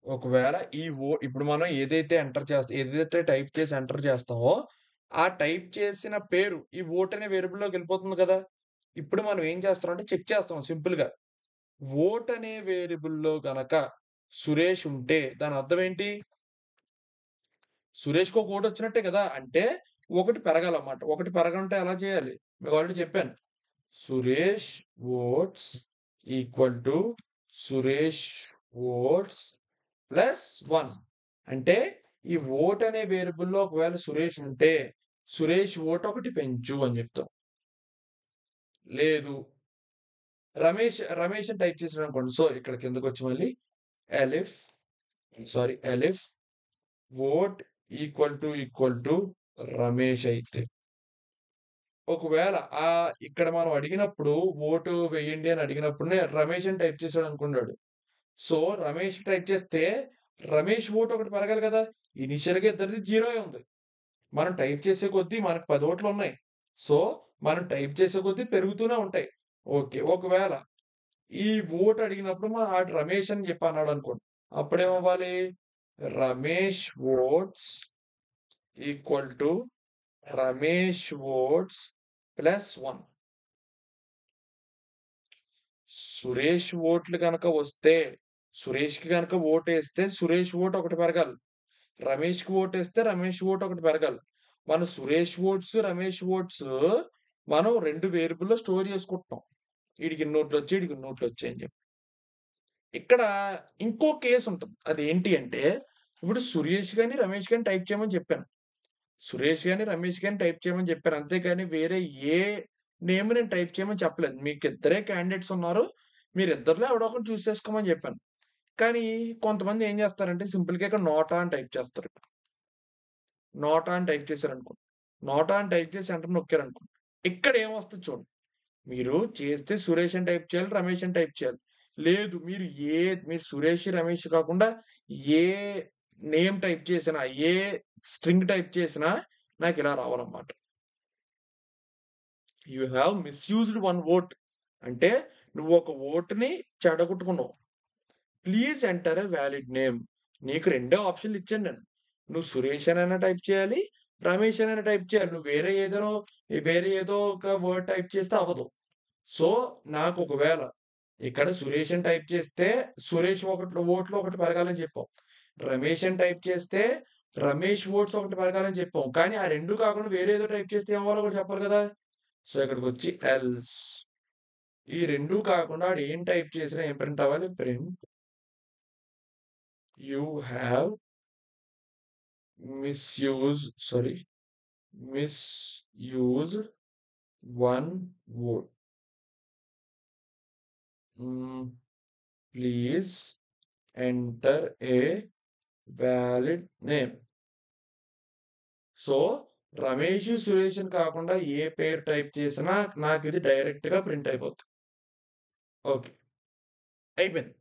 ఒకవేళ ఇప్పుడు మనం ఏదైతే టైప్ చేసి ఎంటర్ చేస్తామో, ఆ టైప్ చేసిన పేరు ఈ వోట్ అనే వేరియబుల్‌లోకెళ్ళిపోతుంది కదా! ఇప్పుడు మనం ఏం చేస్తామంటే చెక్ చేస్తాం సింపుల్‌గా. వోట్ అనే వేరియబుల్‌లో గనక సురేష్ ఉంటే దాని అర్థం ఏంటి? సురేష్‌కి ఒక ఓటొచ్చినట్టే కదా! అంటే ఒకటి పెరగాలన్నమాట. ఒకటి పెరగంటే ఎలా చేయాలి? మీకు ఆల్రెడీ చెప్పాను. Suresh votes equal to Suresh votes plus 1 అంటే ఈ ఓట్ అనే వేరియబుల్‌లో ఒకవేళ సురేష్ ఉంటే, సురేష్ ఓట్ ఒకటి పెంచు అని చెప్తాం. లేదు రమేష్ అని టైప్ చేసాడనుకోండి. సో, ఇక్కడ కిందకొచ్చి మళ్ళీ ఎలిఫ్ ఎలిఫ్ ఓట్ ఈక్వల్ టు రమేష్ అయితే. ఒకవేళ ఇక్కడ మనం అడిగినప్పుడు ఓటు వేయండి అని అడిగినప్పుడునే రమేష్ అని టైప్ చేసాడనుకున్నాడు. సో, రమేష్ టైప్ చేస్తే రమేష్ ఓట్ ఒకటి పెరగాలి కదా! ఇనీషియల్‌గా ఇద్దరిది జీరోయే ఉంది. మనం టైప్ చేసే కొద్దీ మనకు 10 ఓట్లున్నాయి. సో, మనం టైప్ చేసే కొద్దీ పెరుగుతూనే ఉంటాయి. ఓకే. ఒకవేళ ఈ ఓట్ అడిగినప్పుడు ఆడు రమేష్ అని చెప్పి అన్నాడనుకోండి. అప్పుడేమవ్వాలి? Ramesh votes equal to Ramesh votes +1. Suresh ఓట్లు గనక వస్తే, సురేష్‌కి గనక ఓటేస్తే సురేష్ ఓటు ఒకటి పెరగాలి. రమేష్‌కి ఓటేస్తే రమేష్ ఓటు ఒకటి పెరగాలి. మన సురేష్ ఓట్స్, రమేష్ ఓట్స్ మనం 2 వేరియబుల్‌లో స్టోర్ చేసుకుంటున్నాం. ఈడికి ఇన్ని ఓట్లొచ్చాయి, ఈడికి ఇన్ని ఓట్లొచ్చాయి అని చెప్పి. ఇక్కడ ఇంకో కేస్ ఉంటది. అదేంటి అంటే, ఇప్పుడు సురేష్ గాని, రమేష్ గాని టైప్ చేయమని చెప్పాను. సురేష్ గాని, రమేష్ గాని టైప్ చేయమని చెప్పాను. అంతేగాని వేరే ఏ నేమ్ నేను టైప్ చేయమని చెప్పలేదు. మీకిద్దరే క్యాండిడేట్స్ ఉన్నారు. మీరిద్దరిలో ఎవడో ఒకడిని చూస్ చేసుకోమని చెప్పాను. కానీ కొంతమంది ఏం చేస్తారంటే సింపుల్‌గా ఇక్కడ నోటా అని టైప్ చేస్తారు. నోటా అని టైప్ చేశారనుకోండి. నోటా అని టైప్ చేసి ఎంటర్ నొక్కారనుకోండి. ఇక్కడ ఏమొస్తది చూడండి. మీరు చేస్తే సురేష్ అని టైప్ చేయాలి, రమేష్ అని టైప్ చేయాలి. లేదు మీరు సురేష్, రమేష్ కాకుండా ఏ నేమ్ టైప్ చేసినా, ఏ స్ట్రింగ్ టైప్ చేసినా నాకిలా రావాలన్నమాట. You have misused one vote. అంటే నువ్వొక ఓట్‌ని చెడగొట్టుకున్నావు. Please enter a valid name. నీకు రెండే ఆప్షన్‌లు ఇచ్చాను నేను. నువ్వు సురేష్ అనైనా టైప్ చేయాలి, రమేష్ అనైనా టైప్ చేయాలి. నువ్వు వేరే ఏదో ఒక వర్డ్ టైప్ చేస్తే అవ్వదు. సో, నాకు ఒకవేళ ఇక్కడ సురేష్ అని టైప్ చేస్తే సురేష్ ఓట్లు ఒకటి పెరగాలని చెప్పాం. రమేష్ అని టైప్ చేస్తే రమేష్ ఓట్స్ ఒకటి పెరగాలని చెప్పాం. కానీ ఆ 2 కాకుండా వేరే ఏదో టైప్ చేస్తే ఏమవ్వాలో కూడా చెప్పాలి కదా! సో, ఇక్కడికొచ్చి ఎల్స్ ఈ 2 కాకుండా ఆడు ఏం టైప్ చేసినా ఏం ప్రింట్ అవ్వాలి? Print you have sorry misused one word. Hmm. Please enter a valid name. So, Ramesh, Suresh అని కాకుండా ఏ పేరు టైప్ చేసినా నాకిది డైరెక్ట్‌గా ప్రింట్ అయిపోద్ది. ఓకే. అయిపోయింది.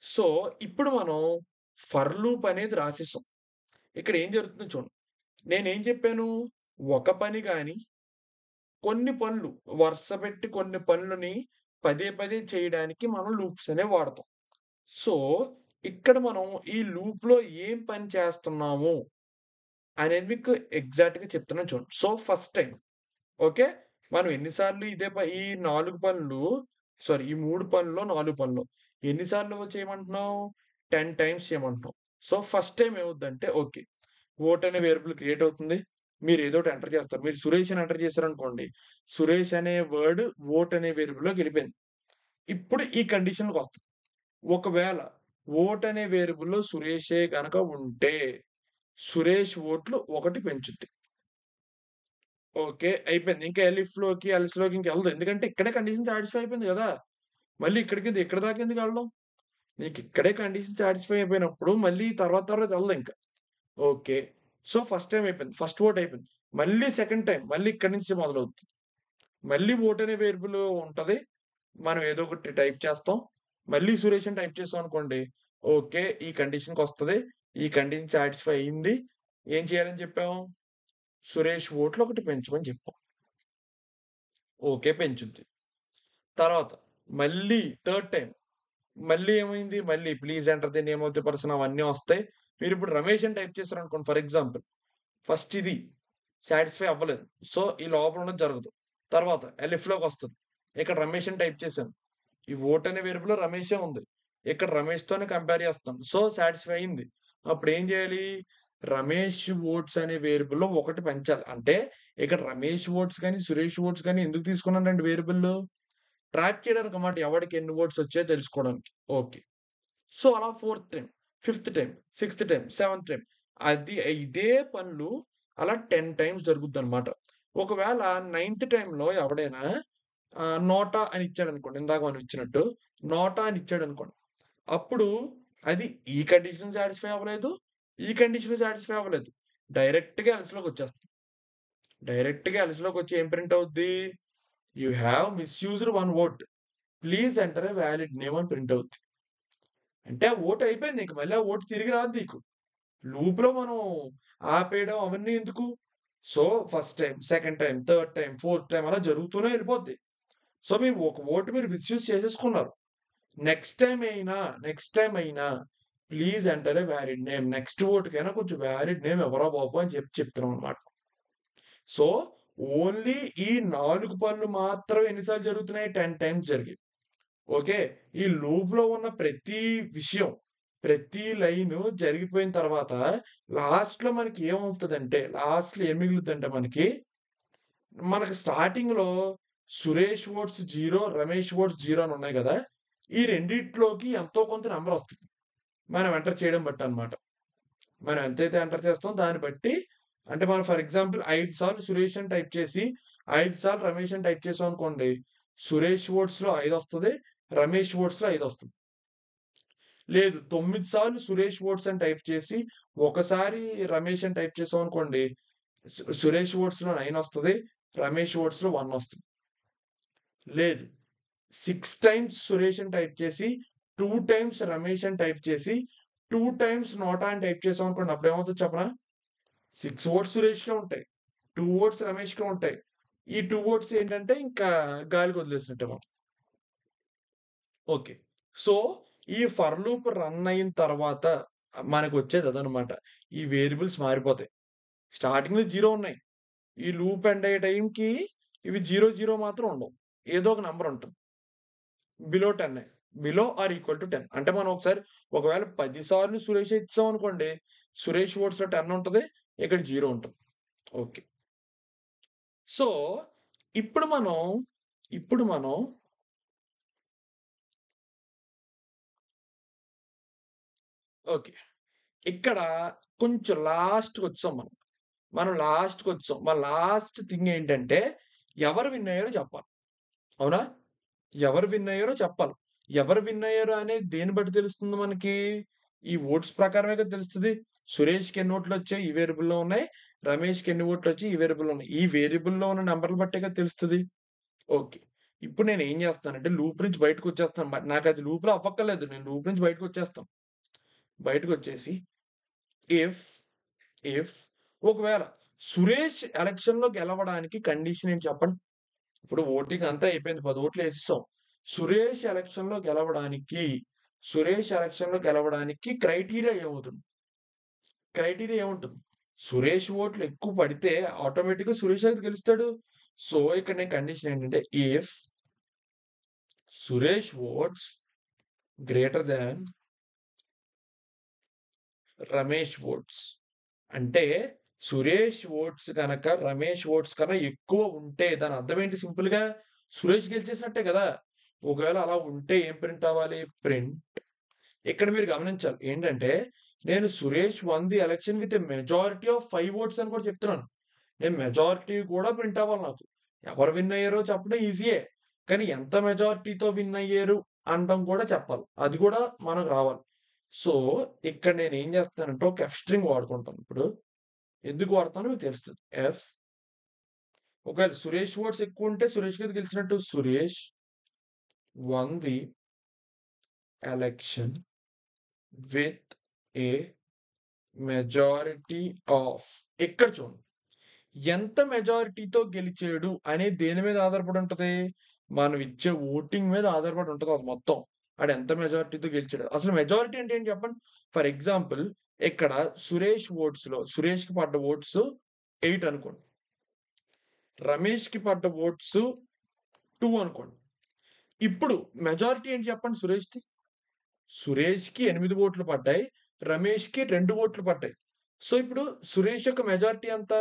సో, ఇప్పుడు మనం ఫర్ లూప్ అనేది రాసేసాం. ఇక్కడ ఏం జరుగుతుందో చూడండి. నేనేం చెప్పాను? ఒక పని గాని, కొన్ని పనులు వరుసపెట్టి కొన్ని పనులని పదే పదే చేయడానికి మనం లూప్స్ అనేవి వాడతాం. సో, ఇక్కడ మనం ఈ లూప్‌లో ఏం పని చేస్తున్నాము అనేది మీకు ఎగ్జాక్ట్‌గా చెప్తున్నాను చూడండి. So, first time okay. మనం ఎన్ని సార్లు ఈ 4 పనులు ఈ 3 పనుల్లో, 4 పనులు ఎన్ని సార్లు చేయమంటున్నాం? 10 టైమ్స్ చేయమంటున్నాం. సో, ఫస్ట్ టైమ్ ఏమవుద్దంటే ఓకే. వోట్ అనే వేరియబుల్ క్రియేట్ అవుతుంది. మీరు ఏదోకటి ఎంటర్ చేస్తారు. మీరు సురేష్ అని ఎంటర్ చేశారనుకోండి. సురేష్ అనే వర్డ్ వోట్ అనే వేరియబుల్‌లోకెళ్ళిపోయింది. ఇప్పుడు ఈ కండిషన్‌కొస్తా. ఒకవేళ వోట్ అనే వేరియబుల్‌లో సురేషే గనక ఉంటే, సురేష్ ఓట్లు 1 పెంచుద్ది. ఓకే. అయిపోయింది. ఇంకా ఎలిఫ్‌లోకి, ఎల్స్‌లోకి ఇంకెళ్ళదు. ఎందుకంటే ఇక్కడే కండిషన్ సాటిస్ఫై అయిపోయింది గదా! మళ్ళీ ఇక్కడి దాకా ఎందుకెళ్ళడం? నీకిక్కడే కండిషన్ సాటిస్ఫై అయిపోయినప్పుడు మళ్ళీ తర్వాత ఎళ్ళదింక. ఓకే. సో, ఫస్ట్ టైమ్ అయిపోయింది. ఫస్ట్ వోట్ అయిపోయింది. మళ్ళీ సెకండ్ టైమ్ మళ్ళీ ఇక్కడి నుంచి మొదలవుద్ది. మళ్ళీ వోట్ అనే వేరియబుల్ ఉంటది. మనం ఏదో ఒకటి టైప్ చేస్తాం. మళ్ళీ సురేష్ అని టైప్ చేసామనుకోండి. ఓకే. ఈ కండిషన్‌కొస్తది. ఈ కండిషన్ సాటిస్ఫై అయింది. ఏం చేయాలని చెప్పాం? సురేష్ ఓట్లు ఒకటి పెంచమని చెప్పాం. ఓకే. పెంచుద్ది. తర్వాత మళ్ళీ థర్డ్ టైమ్ మళ్ళీ ఏమైంది? మళ్ళీ please enter the name of the person అవన్నీ వస్తాయి. మీరిప్పుడు రమేష్ అని టైప్ చేశారనుకోండి ఫర్ ఎగ్జాంపుల్. ఫస్ట్ ఇది సాటిస్ఫై అవ్వలేదు. సో, ఈ లోపల ఉన్నది జరగదు. తర్వాత ఎలిఫ్‌లోకొస్తది. ఇక్కడ రమేష్ అని టైప్ చేశాను. ఈ వోట్ అనే వేరియబుల్‌లో రమేషే ఉంది. ఇక్కడ రమేష్‌తోనే కంపేర్ చేస్తున్నాం. సో, సాటిస్ఫై అయింది. అప్పుడేం జేయాలి? రమేష్ వోట్స్ అనే వేరియబుల్‌లో ఒకటి పెంచాలి. అంటే ఇక్కడ రమేష్ వోట్స్ గాని, సురేష్ వోట్స్ గాని ఎందుకు తీసుకున్నానండి వేరియబుల్లు? ట్రాక్ చేయడానికన్నమాట. ఎవడికి ఎన్ని వోట్స్ వచ్చాయో తెలుసుకోవడానికి. ఓకే. సో, అలా fourth time, fifth time, sixth time, seventh time ఇదే పనులు అలా 10 టైమ్స్ జరుగుద్దనమాట. ఒకవేళ నైన్త్ టైమ్‌లో ఎవడైనా నోటా అని ఇచ్చాడనుకోండి. ఇందాక మనం ఇచ్చినట్టు నోటా అని ఇచ్చాడనుకోండి. అప్పుడు అది ఈ కండిషన్ సాటిస్ఫై అవ్వలేదు. ఈ కండిషన్ సాటిస్ఫై అవ్వలేదు. డైరెక్ట్‌గా ఎల్స్‌లోకొచ్చేస్తది. డైరెక్ట్‌గా ఎల్స్‌లోకొచ్చి ఏం ప్రింట్ అవుద్ది? You have misused one vote. Please enter a valid name అని ప్రింట్ అవుద్ది. అంటే ఆ ఓట్ అయిపోయింది. ఇంక మళ్ళీ ఆ ఓట్ తిరిగి రాదు నీకు. లూప్‌లో మనం ఆపేయడం అవన్నీ ఎందుకు? So, first time, second time, third time, fourth time అలా జరుగుతూనే ఎళ్ళిపోద్ది. సో, మీరు ఒక ఓట్ మీరు మిస్‌యూజ్ చేసేసుకున్నారు. నెక్స్ట్ టైమ్ అయినా please enter a valid name. Next ఓట్‌కైనా కొంచెం వాలిడ్ నేమ్ ఇవ్వరా బాబు అని చెప్తున్నామనమాట. సో, ఓన్లీ ఈ 4 పనులు మాత్రమే ఎన్ని సార్లు జరుగుతున్నాయి? 10 టైమ్స్ జరిగాయి. ఓకే. ఈ లూప్‌లో ఉన్న ప్రతి విషయం, ప్రతి లైను జరిగిపోయిన తర్వాత లాస్ట్‌లో మనకి ఏమవుతదంటే, లాస్ట్‌లో ఏం మిగులుద్దంటే మనకి స్టార్టింగ్‌లో సురేష్ ఓట్స్ 0, రమేష్ ఓట్స్ 0 అని ఉన్నాయి గదా! ఈ రెండిట్లోకి ఎంతో కొంత నంబర్ వస్తది. మనం ఎంటర్ చేయడం బట్టి అన్నమాట. మనం ఎంతైతే ఎంటర్ చేస్తామో దాన్ని బట్టి అంటే మనం ఫర్ ఎగ్జాంపుల్ 5 సార్లు సురేష్ అని టైప్ చేసి, 5 సార్లు రమేష్ అని టైప్ చేసామనుకోండి. సురేష్ ఓట్స్‌లో 5 వస్తది. రమేష్ ఓట్స్‌లో 5 వస్తది. లేదు 9 సార్లు సురేష్ ఓట్స్ అని టైప్ చేసి, ఒకసారి రమేష్ అని టైప్ చేసామనుకోండి. సురేష్ ఓట్స్‌లో 9 వస్తది. రమేష్ ఓట్స్‌లో 1 వస్తది. లేదు 6 టైమ్స్ సురేష్ అని టైప్ చేసి, 2 టైమ్స్ రమేష్ అని టైప్ చేసి, 2 టైమ్స్ నోటా అని టైప్ చేసామనుకోండి. అప్పుడేమవుతదో చెప్పనా? 6 ఓట్స్ సురేష్‌కే ఉంటాయి. 2 ఓట్స్ రమేష్‌కే ఉంటాయి. ఈ 2 ఓట్స్ ఏంటంటే ఇంకా గాలికి వదిలేసినట్టే మనం. ఓకే. సో, ఈ ఫర్ లూప్ రన్ అయిన తర్వాత మనకొచ్చేది అదనమాట. ఈ వేరియబుల్స్ మారిపోతాయి. స్టార్టింగ్‌లో 0 ఉన్నాయి. ఈ లూప్ ఎండ్ అయ్యే టైంకి ఇవి 0, 0 మాత్రం ఉండవు. ఏదో ఒక నంబర్ ఉంటుంది. Below 10 below or equal to 10 అంటే మనం ఒకవేళ 10 సార్లు సురేషే ఇచ్చామనుకోండి. సురేష్ ఓట్స్‌లో 10 ఉంటది. ఇక్కడ 0 ఉంటది. ఓకే. సో, ఇప్పుడు మనం, ఇప్పుడు మనం ఓకే. ఇక్కడ కొంచెం లాస్ట్‌కొచ్చాం మనం. మనం లాస్ట్‌కొచ్చాం. మన లాస్ట్ థింగ్ ఏంటంటే, ఎవరు విన్ అయ్యారో చెప్పాలి. అవునా? ఎవరు విన్ అయ్యారో చెప్పాలి. ఎవరు విన్ అయ్యారు అనేది దేన్ని బట్టి తెలుస్తుంది మనకి? ఈ ఓట్స్ ప్రకారమే కదా తెలుస్తది. సురేష్‌కి ఎన్ని ఓట్లొచ్చాయి ఈ వేరియబుల్‌లో ఉన్నాయి. రమేష్‌కి ఎన్ని ఓట్లొచ్చాయి ఈ వేరియబుల్‌లో ఉన్నాయి. ఈ వేరియబుల్‌లో ఉన్న నంబర్‌లు బట్టే కదా తెలుస్తది. ఓకే. ఇప్పుడు నేనేం జేస్తానంటే లూప్ నుంచి బయటకొచ్చేస్తాను. నాకది లూప్‌లో అవ్వక్కర్లేదు. నేను లూప్ నుంచి బయటకొచ్చేస్తాం. బయటకొచ్చేసి ఇఫ్, ఇఫ్ ఒకవేళ సురేష్ ఎలక్షన్‌లో గెలవడానికి కండిషన్ ఏంటి చెప్పండి? ఇప్పుడు ఓటింగ్ అంతా అయిపోయింది. 10 ఓట్లేసేసాం. సురేష్ ఎలక్షన్‌లో గెలవడానికి, సురేష్ ఎలక్షన్‌లో గెలవడానికి క్రైటీరియా ఏమవుతుంది? క్రైటీరియా ఏముంటుంది? సురేష్ ఓట్లు ఎక్కువ పడితే ఆటోమేటిక్‌గా సురేషే కదా గెలుస్తాడు. సో, ఇక్కడ నేను కండిషన్ ఏంటంటే if Suresh votes greater than Ramesh votes. అంటే సురేష్ ఓట్స్ గనక రమేష్ ఓట్స్ కన్నా ఎక్కువ ఉంటే దాని అర్థం ఏంటి సింపుల్‌గా? సురేష్ గెలిచేసినట్టే గదా! ఒకవేళ అలా ఉంటే ఏం ప్రింట్ అవ్వాలి? ఇక్కడ మీరు గమనించాలి. ఏంటంటే నేను Suresh won the election with a majority of 5 oats అని కూడా చెప్తున్నాను. నేను మెజారిటీ కూడా ప్రింట్ అవ్వాలి నాకు. ఎవరు విన్ అయ్యారో చెప్పడం ఈజీయే. కానీ ఎంత మెజారిటీతో విన్ అయ్యారు అనడం కూడా చెప్పాలి. అది కూడా మనకు రావాలి. సో, ఇక్కడ నేనేం చేస్తానంటే ఒక ఎఫ్ స్ట్రింగ్ వాడుకుంటాను. ఇప్పుడు ఎందుకు వాడతానో మీకు తెలుస్తది. ఎఫ్ ఒకవేళ సురేష్ ఓట్స్ ఎక్కువుంటే సురేష్ గారు గెలిచినట్టు. Suresh won the election with a majority of ఇక్కడ చూడండి. ఎంత మెజారిటీతో గెలిచాడు అనేది దేని మీద ఆధారపడి ఉంటది? మనం ఇచ్చే ఓటింగ్ మీద ఆధారపడి ఉంటది అది మొత్తం. ఆడెంత మెజారిటీతో గెలిచాడు. అసలు మెజారిటీ అంటే ఏంటి చెప్పండి? ఫర్ ఎగ్జాంపుల్ ఇక్కడ సురేష్‌కి పడ్డ ఓట్స్ 8 అనుకోండి. రమేష్‌కి పడ్డ ఓట్స్ 2 అనుకోండి. ఇప్పుడు మెజారిటీ ఏంటి చెప్పండి సురేష్‌ది? సురేష్‌కి 8 ఓట్లు పడ్డాయి. రమేష్‌కి 2 ఓట్లు పడ్డాయి. సో, ఇప్పుడు సురేష్ యొక్క మెజారిటీ ఎంత?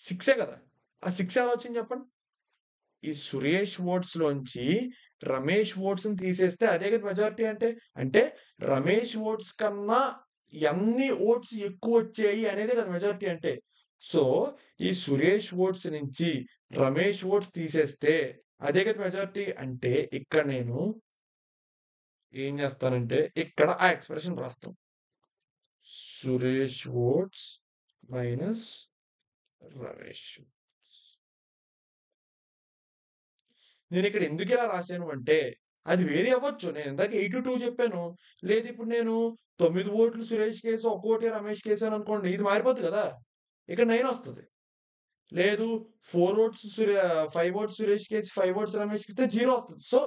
6 కదా! ఆ 6 ఎలా వచ్చింది చెప్పండి? ఈ సురేష్ ఓట్స్‌లోంచి రమేష్ ఓట్స్‌ని తీసేస్తే అదే కదా మెజారిటీ అంటే. అంటే రమేష్ ఓట్స్ కన్నా ఎన్ని ఓట్స్ ఎక్కువొచ్చాయి అనేదే కదా మెజారిటీ అంటే. సో, ఈ సురేష్ ఓట్స్ నుంచి రమేష్ ఓట్స్ తీసేస్తే అదే కదా మెజారిటీ. అంటే ఇక్కడ నేను ఏం చేస్తానంటే ఇక్కడ ఆ ఎక్స్‌ప్రెషన్ రాస్తాం. Suresh votes minus Ramesh. నేనిక్కడ ఎందుకిలా రాశాను అంటే, అది వేరీ అవ్వచ్చు. నేను ఇందాక 8-2 చెప్పాను. లేదు ఇప్పుడు నేను 9 ఓట్లు సురేష్‌కేసి, ఒక ఓటే రమేష్‌కేసాననుకోండి. ఇది మారిపోద్ది గదా! ఇక్కడ 9 ఒస్తది. లేదు 4 ఓట్స్ 5 ఓట్స్ సురేష్‌కేసి, 5 ఓట్స్ రమేష్‌కిస్తే 0 ఒస్తది. సో,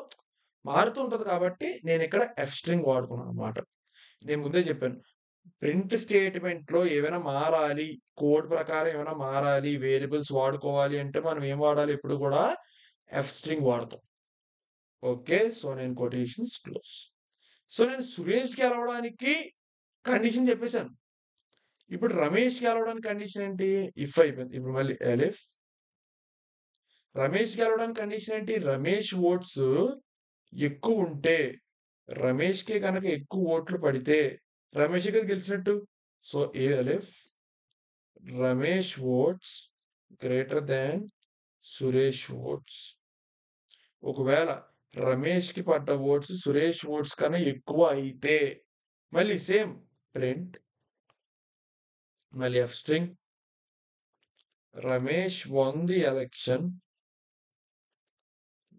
మారుతూ ఉంటది కాబట్టి నేనిక్కడ ఎఫ్ స్ట్రింగ్ వాడుకున్నాననమాట. నేను ముందే చెప్పాను. ప్రింట్ స్టేట్మెంట్‌లో ఏవైనా మారాలి, కోడ్ ప్రకారం ఏమైనా మారాలి, వేరియబుల్స్ వాడుకోవాలి అంటే మనం ఏం వాడాలి ఎప్పుడు కూడా ఎఫ్ స్ట్రింగ్ వాడతాం. ఓకే. సో, నేను కొటేషన్స్ క్లోజ్. సో, నేను సురేష్‌కి గెలవడానికి కండిషన్ చెప్పేసాను. ఇప్పుడు రమేష్‌కి గెలవడానికి కండిషన్ ఏంటి? ఇఫ్ అయిపోయింది. ఇప్పుడు మళ్ళీ ఎలిఫ్ రమేష్ గెలవడానికి కండిషన్ ఏంటి? రమేష్ ఓట్స్ ఎక్కువుంటే, రమేష్‌కి గనక ఎక్కువ ఓట్లు పడితే, రమేషే కదా గెలిచినట్టు. So, elif Ramesh votes greater than Suresh votes. ఒకవేళ రమేష్‌కి పడ్డ ఓట్స్ సురేష్ ఓట్స్ కన్నా ఎక్కువ అయితే, మళ్ళీ సేమ్ ప్రింట్ మళ్ళీ F string Ramesh won the election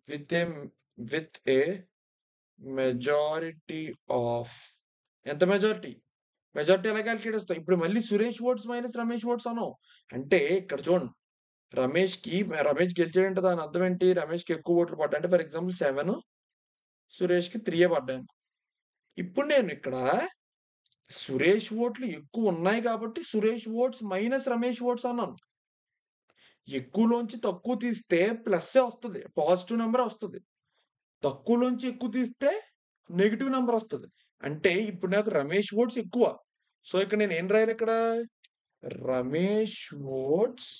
with a with a majority of ఎంత మెజారిటీ? మెజారిటీ ఎలా కాలిక్యులేట్ చేస్తావు? ఇప్పుడు మళ్ళీ Suresh votes minus Ramesh votes అనవు. అంటే ఇక్కడ చూడండి. రమేష్ గెలిచాడంటే దాని అర్థం ఏంటి? రమేష్‌కి ఎక్కువ ఓట్లు పడ్డాయి. అంటే ఫర్ ఎగ్జాంపుల్ 7 సురేష్‌కి 3 పడ్డాయి. ఇప్పుడు నేను ఇక్కడ సురేష్ ఓట్లు ఎక్కువ ఉన్నాయి కాబట్టి Suresh votes minus Ramesh votes అన్నాను. ఎక్కువలోంచి తక్కువ తీస్తే ప్లస్సే వస్తది. పాజిటివ్ నంబరే వస్తది. తక్కువలోంచి ఎక్కువ తీస్తే నెగెటివ్ నంబర్ వస్తది. అంటే ఇప్పుడు నాకు రమేష్ ఓట్స్ ఎక్కువ. సో, ఇక్కడ నేను ఏం రాయాలి ఇక్కడ? Ramesh votes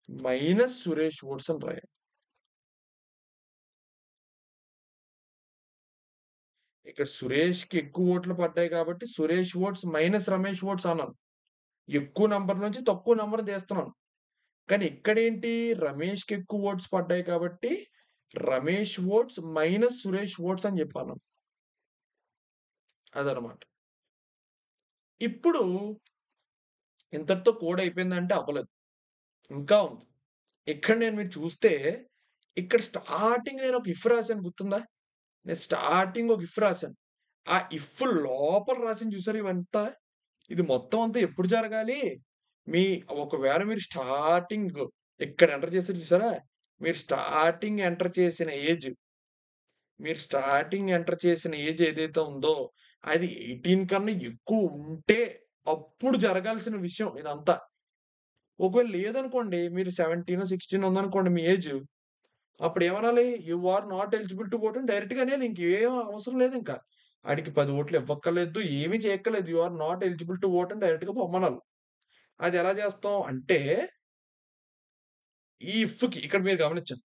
minus Suresh votes అని రాయాలి. ఇక్కడ సురేష్‌కి ఎక్కువ ఓట్లు పడ్డాయి కాబట్టి Suresh votes minus Ramesh votes అన్నాను. ఎక్కువ నంబర్ నుంచి తక్కువ నంబర్ తీస్తున్నాను. కానీ ఇక్కడేంటి రమేష్‌కి ఎక్కువ ఓట్స్ పడ్డాయి కాబట్టి Ramesh votes minus Suresh votes అని చెప్పాను. అదనమాట. ఇప్పుడు ఇంతటితో కోడ్ అయిపోయిందంటే అవ్వలేదు. ఇంకా ఉంది. ఇక్కడ మీరు చూస్తే ఇక్కడ స్టార్టింగ్ నేను ఒక ఇఫ్ రాసాను గుర్తుందా? నేను స్టార్టింగ్ ఒక ఇఫ్ రాసాను. ఆ ఇఫ్ లోపల రాసింది చూసారా ఇవంతా? ఇది మొత్తం అంతా ఎప్పుడు జరగాలి? మీ ఒకవేళ మీరు స్టార్టింగ్ ఇక్కడ ఎంటర్ చేసారు చూసారా? మీరు స్టార్టింగ్ ఎంటర్ చేసిన ఏజ్ ఏదైతే ఉందో, అది 18 కన్నా ఎక్కువ ఉంటే అప్పుడు జరగాల్సిన విషయం ఇదంతా. ఒకవేళ లేదనుకోండి మీరు 17, 16 ఉందనుకోండి మీ ఏజ్. అప్పుడేమనాలి? You are not eligible to vote అని డైరెక్ట్‌గా అనేయాలి. ఇంకేం అవసరం లేదింక. ఆడికి 10 ఓట్లు ఇవ్వక్కర్లేదు. ఏమి చేయక్కర్లేదు. You are not eligible to vote అని డైరెక్ట్‌గా పొమ్మనాలి. అది ఎలా చేస్తాం అంటే, ఈ ఇఫ్‌కి ఇక్కడ మీరు గమనించండి.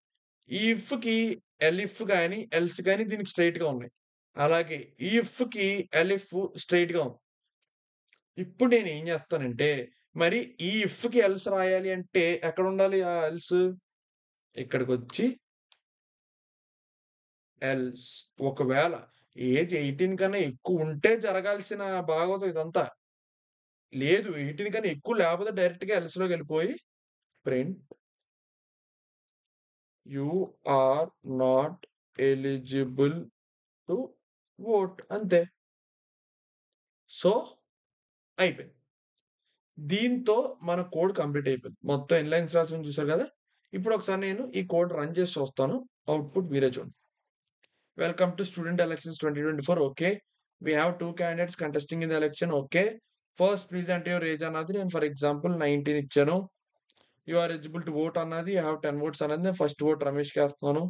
ఈ ఇఫ్‌కి ఎలిఫ్ గాని, ఎల్స్ గాని దీనికి స్ట్రెయిట్‌గా ఉన్నాయి. అలాగే ఈ ఇఫ్‌కి ఎలిఫ్ స్ట్రెయిట్‌గా ఉంది. ఇప్పుడు నేనేం చేస్తానంటే, మరి ఈ ఇఫ్‌కి ఎల్స్ రాయాలి అంటే ఎక్కడుండాలి ఆ ఎల్స్? ఇక్కడికొచ్చి ఎల్స్ ఒకవేళ ఏజ్ 18 కన్నా ఎక్కువుంటే జరగాల్సిన భాగవతం ఇదంతా. లేదు 18 కన్నా ఎక్కువ లేపోతే డైరెక్ట్‌గా ఎల్స్‌లోకెళ్ళిపోయి print you are not eligible to vote అంతే. సో, అయిపోయింది. దీంతో మన కోడ్ కంప్లీట్ అయిపోయింది. మొత్తం ఎన్ని లైన్స్ రాసామో చూసారు కదా! ఇప్పుడొకసారి నేను ఈ కోడ్ రన్ చేసి చూస్తాను. అవుట్‌పుట్ మీరే చూడండి. Welcome to student elections 2024 okay. We have 2 candidates contesting in the election okay. First present your age అన్నది నేను ఫర్ ఎగ్జాంపుల్ 19 ఇచ్చాను. You are eligible to vote అన్నది యూ హావ్ 10 వోట్స్ అన్నది నేను ఫస్ట్ వోట్ రమేష్‌కేస్తున్నాను.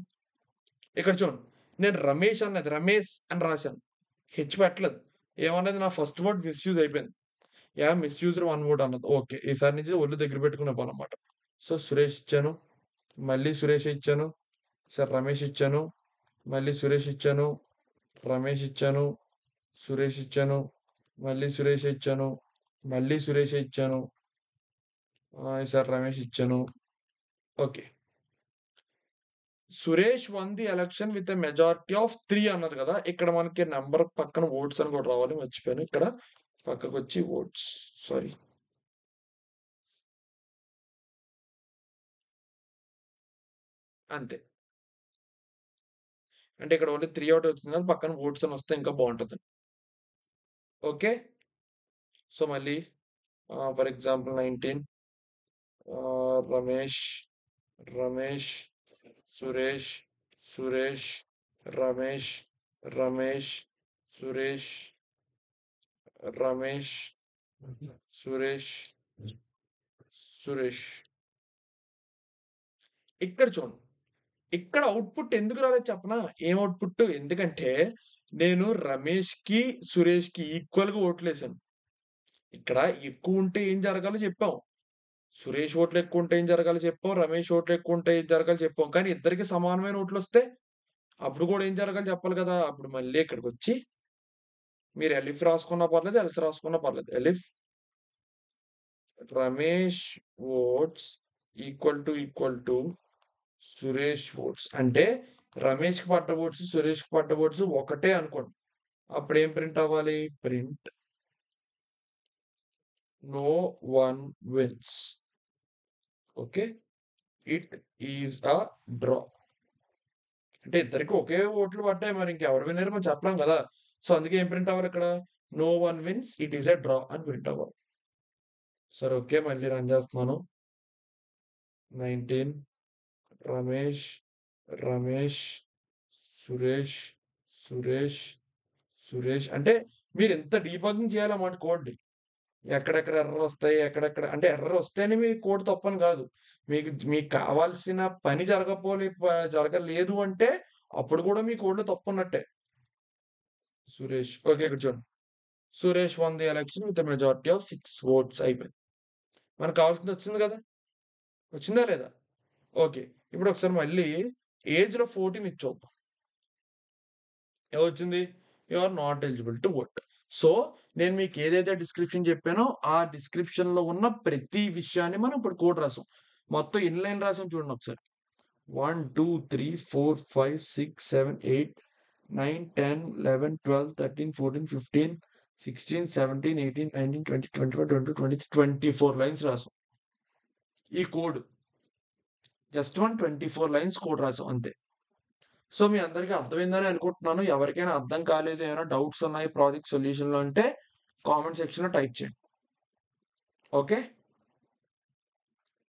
ఇక్కడ చూడండి. నేను రమేష్ అన్నది రమేష్ అని రాశాను. హెచ్ పెట్టలేదు. ఏమన్నది నా ఫస్ట్ వోట్ మిస్‌యూజ్ అయిపోయింది. మిస్‌యూజ్డ్ 1 వోట్ అన్నది. ఓకే. ఈసారి నుంచి ఒళ్ళు దగ్గర పెట్టుకునే పనన్నమాట. సో, సురేష్ ఇచ్చాను. మళ్ళీ సురేషే ఇచ్చాను. ఈసారి రమేష్ ఇచ్చాను. మళ్ళీ సురేష్ ఇచ్చాను. రమేష్ ఇచ్చాను. సురేష్ ఇచ్చాను. మళ్ళీ సురేషే ఇచ్చాను. మళ్ళీ సురేషే ఇచ్చాను. ఈసారి రమేష్ ఇచ్చాను. Okay. Suresh won the election with a majority of 3 అన్నది కదా! ఇక్కడ మనకి నంబర్ పక్కన వోట్స్ అని కూడా రావాలి మర్చిపోయాను. ఇక్కడ పక్కకొచ్చి వోట్స్. సారీ. అంతే. అంటే ఇక్కడ ఓన్లీ 3 ఒకటే వచ్చింది కదా! పక్కన వోట్స్ అని వస్తే ఇంకా బావుంటది. ఓకే. సో, మళ్ళీ ఫర్ ఎగ్జాంపుల్ 19 రమేష్, రమేష్, సురేష్, సురేష్, రమేష్, రమేష్, సురేష్, రమేష్. సురేష్, సురేష్. ఇక్కడ చూడండి. ఇక్కడ అవుట్‌పుట్ ఎందుకు రాలేదు చెప్పనా? ఏం అవుట్‌పుట్? ఎందుకంటే నేను రమేష్‌కి, సురేష్‌కి ఈక్వల్‌గా ఓట్లేసాను. ఇక్కడ ఎక్కువుంటే ఏం జరగాలో చెప్పాం. సురేష్ ఓట్లు ఎక్కువుంటే ఏం జరగాలో చెప్పాం. రమేష్ ఓట్లు ఎక్కువుంటే ఏం జరగాలో చెప్పాం. కానీ ఇద్దరికీ సమానమైన ఓట్లొస్తే అప్పుడు గూడా ఏం జరగాలో చెప్పాలి కదా! అప్పుడు మళ్ళీ ఇక్కడికొచ్చి మీరు ఎలిఫ్ రాసుకున్నా పర్లేదు, ఎల్స్ రాసుకున్నా పర్లేదు. Elif Ramesh votes equal to Suresh votes. అంటే రమేష్‌కి పడ్డ ఓట్స్, సురేష్‌కి పడ్డ ఓట్స్ ఒకటే అనుకోండి. అప్పుడేం ప్రింట్ అవ్వాలి? Print no one wins. Okay. It is a draw. అంటే ఇద్దరికి ఒకే ఓట్లు పడ్డాయి. మరి ఇంకెవరు విన్నర్ మనం చెప్పలేం గదా! సో, అందుకే ఏం ప్రింట్ అవ్వాలిక్కడ? No one wins. It is a draw అని ప్రింట్ అవ్వాలి. సరే. ఓకే. మళ్ళీ రన్ చేస్తున్నాను. 19 రమేష్, రమేష్, సురేష్, సురేష్, సురేష్. అంటే మీరింత డీబగ్గింగ్ చేయాలన్నమాట కోడ్‌ని. ఎక్కడెక్కడ ఎర్రర్ వస్తాయి, ఎక్కడెక్కడ అంటే ఎర్రర్ వస్తేనే మీ కోడ్ తప్పని కాదు. మీకు కావాల్సిన పని జరగలేదు అంటే అప్పుడు కూడా మీ కోడ్‌లో తప్పున్నట్టే. సురేష్. ఓకే. ఇక్కడ చూడండి. Suresh won the election with a majority of 6 oats అయిపోయింది. మనకు కావాల్సింది వచ్చింది కదా! వచ్చిందా లేదా? ఓకే. ఇప్పుడు ఒకసారి మళ్ళీ ఏజ్‌లో 14 ఇచ్చి చూద్దాం. ఏమొచ్చింది? You are not eligible to vote. So, నేను మీకు ఏదైతే డిస్క్రిప్షన్ చెప్పానో, ఆ డిస్క్రిప్షన్‌లో ఉన్న ప్రతి విషయాన్ని మనం ఇప్పుడు కోడ్ రాసాం. మొత్తం ఎన్ని లైన్‌లు రాసాం చూడండి ఒకసారి. 1, 2, 3, 4, 5, 6, 7, 8, 9, 10, 11, 12, 13, 14, 15, 16, 17, 18, 19, 20, 21, 22, 23, 24 లైన్స్ రాసాం. ఈ కోడ్. జస్ట్ 24 లైన్స్ కోడ్ రాసాం అంతే. సో, మీ అందరికీ అర్థమైందని అనుకుంటున్నాను. ఎవరికైనా అర్థం కాలేదు, ఏమైనా డౌట్స్ ఉన్నాయి ప్రాజెక్ట్ సొల్యూషన్‌లో అంటే కామెంట్ సెక్షన్‌లో టైప్ చేయండి. ఓకే.